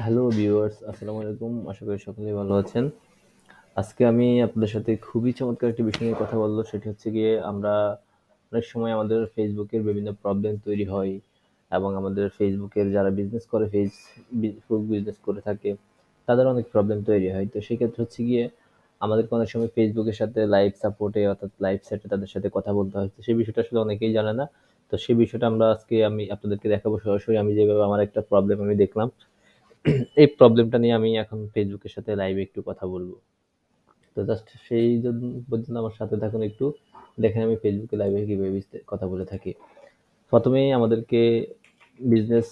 Hello viewers, আসসালামু আলাইকুম। আশা করি সকলেই ভালো আছেন। আজকে আমি আপনাদের সাথে খুবই চমৎকার একটি বিষয় নিয়ে কথা বলব। সেটি হচ্ছে গিয়ে আমরা অনেক সময় আমাদের ফেসবুকের বিভিন্ন প্রবলেম তৈরি হয় এবং আমাদের ফেসবুকের যারা বিজনেস করে ফেসবুক বিজনেস করে থাকে তাদের অনেক প্রবলেম তৈরি হয়। তো সেক্ষেত্রে হচ্ছে গিয়ে আমাদেরকে অনেক সময় ফেসবুকের সাথে লাইভ সাপোর্টে অর্থাৎ লাইভ চ্যাটে তাদের সাথে কথা বলতে হয়। তো সেই বিষয়টা আসলে অনেকেই জানে না। তো সেই বিষয়টা আমি আপনাদেরকে দেখাবো সরাসরি আমি যেভাবে আমার একটা প্রবলেম আমি দেখলাম। এই প্রবলেমটা নিয়ে আমি এখন ফেসবুকের সাথে লাইভে একটু কথা বলবো। তো জাস্ট সেই জন্য পর্যন্ত আমার সাথে থাকুন একটু। দেখেন আমি ফেসবুকে লাইভে কিভাবে কথা বলে থাকি। প্রথমেই আমাদেরকে বিজনেস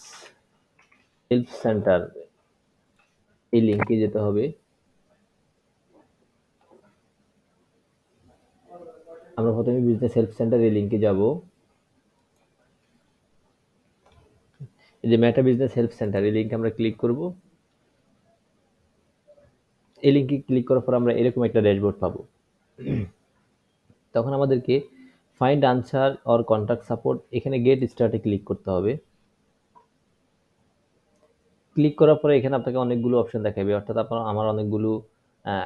হেল্প সেন্টার এই লিঙ্কে যেতে হবে। আমরা প্রথমে বিজনেস হেল্প সেন্টার এই লিঙ্কে যাব। এই যে মেটা বিজনেস হেল্প সেন্টার এই লিঙ্কে আমরা ক্লিক করব। এই লিঙ্কে ক্লিক করার পর আমরা এরকম একটা ড্যাশবোর্ড পাবো। তখন আমাদেরকে find answer or contact support এখানে গেট স্টার্টে ক্লিক করতে হবে। ক্লিক করার পরে এখানে আপনাকে অনেকগুলো অপশন দেখাবে, অর্থাৎ আপনার আমার অনেকগুলো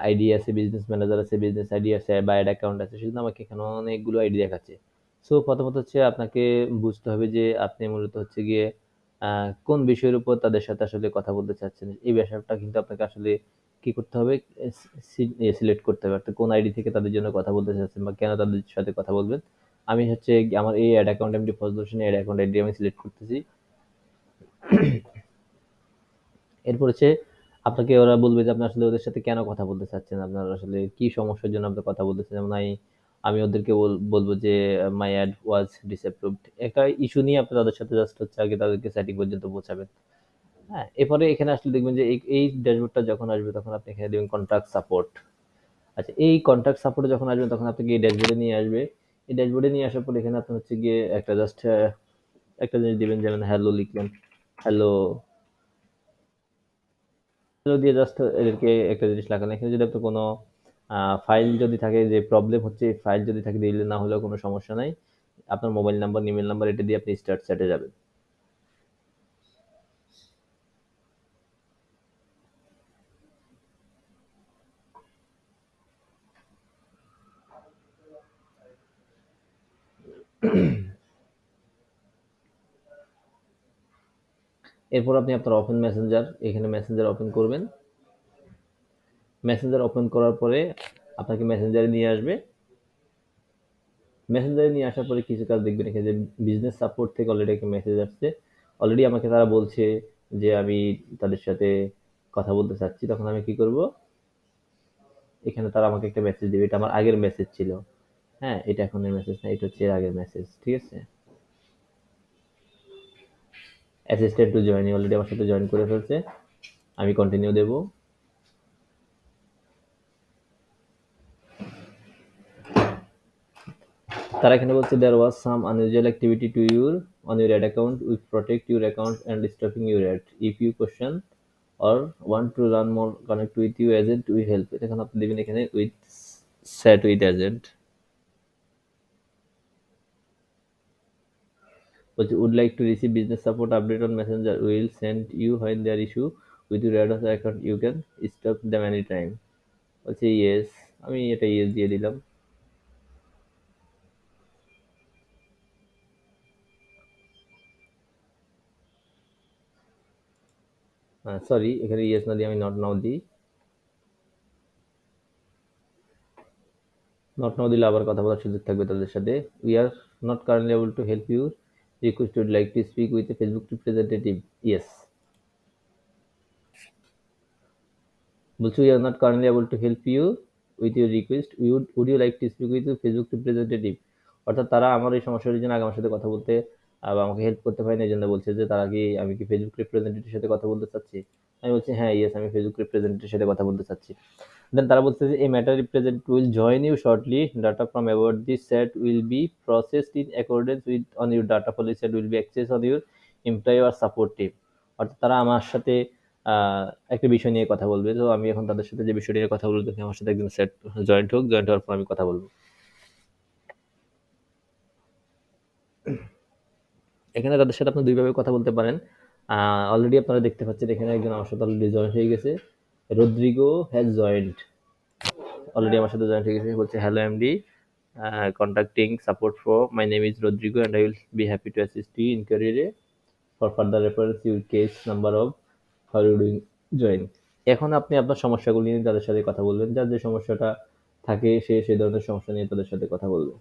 আইডি আছে, বিজনেস ম্যানেজার আছে, বিজনেস আইডি আছে বা অ্যাড অ্যাকাউন্ট আছে, সেজন্য আমাকে এখানে অনেকগুলো আইডি দেখাচ্ছে। সো প্রথমত হচ্ছে আপনাকে বুঝতে হবে যে আপনি মূলত হচ্ছে গিয়ে কোন বিষয়ের উপর তাদের সাথে আসলে কথা বলতে চাচ্ছেন। এই বিষয়টা কিন্তু আপনাকে আসলে কি করতে হবে, সিলেক্ট করতে হবে, অর্থাৎ কোন আইডি থেকে তাদের জন্য কথা বলতে চাচ্ছেন বা কেন তাদের সাথে কথা বলবেন। আমি হচ্ছে আমার এই add account MD Fazal Hossain add account ID আমি সিলেক্ট করতেছি। এরপর হচ্ছে আপনাকে ওরা বলবে যে আপনি আসলে ওদের সাথে কেন কথা বলতে চাচ্ছেন, আপনার আসলে কি সমস্যার জন্য আপনি কথা বলতেছেন। যেমন আমি ওদেরকে বলবো যে মাই অ্যাড ওয়াজ ডিসঅ্যাপ্রুভড, একটা ইস্যু নিয়ে আপনি তাদের সাথে জাস্ট হচ্ছে আগে তাদেরকে সেটিং পর্যন্ত পৌঁছাবেন। হ্যাঁ, এরপরে এখানে আসলে দেখবেন যে এই ড্যাশবোর্ডটা যখন আসবে তখন আপনি এখানে দেবেন কন্ট্যাক্ট সাপোর্ট। আচ্ছা, এই কন্ট্যাক্ট সাপোর্টে যখন আসবেন তখন আপনাকে এই ড্যাশবোর্ডে নিয়ে আসবে। এই ড্যাশবোর্ডে নিয়ে আসার পর এখানে আপনি হচ্ছে গিয়ে একটা জাস্ট একটা জিনিস দিবেন, যেমন হ্যালো লিখলেন, হ্যালো দিয়ে জাস্ট এদেরকে একটা জিনিস লাগালেন। এখানে যদি আপনার কোনো ফাইল যদি থাকে, যে প্রবলেম হচ্ছে ফাইল যদি থাকে দিলে না হলেও কোনো সমস্যা নাই। আপনার মোবাইল নাম্বার, ইমেল নাম্বার এটা দিয়ে আপনি স্টার্ট চ্যাটে যাবেন। এরপর আপনি আপনার ওপেন মেসেঞ্জার, এখানে মেসেঞ্জার ওপেন করবেন। মেসেঞ্জার ওপেন করার পরে আপনাকে মেসেঞ্জারে নিয়ে আসবে। মেসেঞ্জারে নিয়ে আসার পরে কিছু কাজ দেখবেন এখানে যে বিজনেস সাপোর্ট থেকে অলরেডি একটা মেসেজ আসছে। অলরেডি আমাকে তারা বলছে যে আমি তাদের সাথে কথা বলতে চাচ্ছি। তখন আমি কি করব, এখানে তারা আমাকে একটা মেসেজ দিবে। এটা আমার আগের মেসেজ ছিল। হ্যাঁ, এটা এখনের মেসেজ না, এটা হচ্ছে এর আগের মেসেজ। ঠিক আছে? অ্যাসিস্ট্যান্ট টু জয়েন অলরেডি আমার সাথে জয়েন করে ফেলছে। আমি কন্টিনিউ দেব। তারা এখানে বলছে there was some unusual activity to your on your ad account, we protect your account and stopping your ad. If you question or want to learn more, connect with you agent, we help। এখন আপনি দেবেন এখানে with set with agent. বলছে would like to receive business support update on messenger, we will send you when their issue with your add account, you can stop them anytime। বলছে yes, আমি এটা yes দিয়ে দিলাম। Sorry, এখানে yes না দিয়ে আমি নট নাও দিই। নট নাও দিলে আবার কথা বলার সুযোগ থাকবে তাদের সাথে। We are not currently able to help you, request would like to speak with a Facebook representative. Yes. বলছি we are not currently able to help you with your request, would you like to speak with your Facebook representative. অর্থাৎ তারা আমার এই সমস্যার জন্য আগে আমার সাথে কথা বলতে বা আমাকে হেল্প করতে পারেনি, এই জন্য বলছে যে আমি কি ফেসবুক রিপ্রেজেন্টেটিভের সাথে কথা বলতে চাচ্ছি। আমি বলছি হ্যাঁ ইয়েস, আমি ফেসবুক রিপ্রেজেন্টেটিভের সাথে কথা বলতে চাচ্ছি। দেন তারা বলছে যে এই matter represent will join you shortly, data from about this set will be processed in accordance with on your data policy will be access on your employee or support team. অর্থাৎ তারা আমার সাথে একটা বিষয় নিয়ে কথা বলবে। তো আমি এখন তাদের সাথে যে বিষয়টা নিয়ে কথা বলবো, আমার সাথে একজন সেট জয়েন্ট হোক, জয়েন্ট হওয়ার পর আমি কথা বলবো। এখানে তাদের সাথে আপনি দুইভাবে কথা বলতে পারেন। অলরেডি আপনারা দেখতে পাচ্ছেন এখানে একজন আমার সাথে অলরেডি জয়েন হয়ে গেছে। রদ্রিগো হ্যাজ জয়েন্ট, অলরেডি আমার সাথে জয়েন হয়ে গেছে। বলছে hello MD, contacting support for my name is Rodrigo and I will be happy to assist you in ক্যারিয়ারে for further reference your case number of how you doing join. এখন আপনি আপনার সমস্যাগুলো নিয়ে তাদের সাথে কথা বলবেন, যার যে সমস্যাটা থাকে সে সেই ধরনের সমস্যা নিয়ে তাদের সাথে কথা বলবে।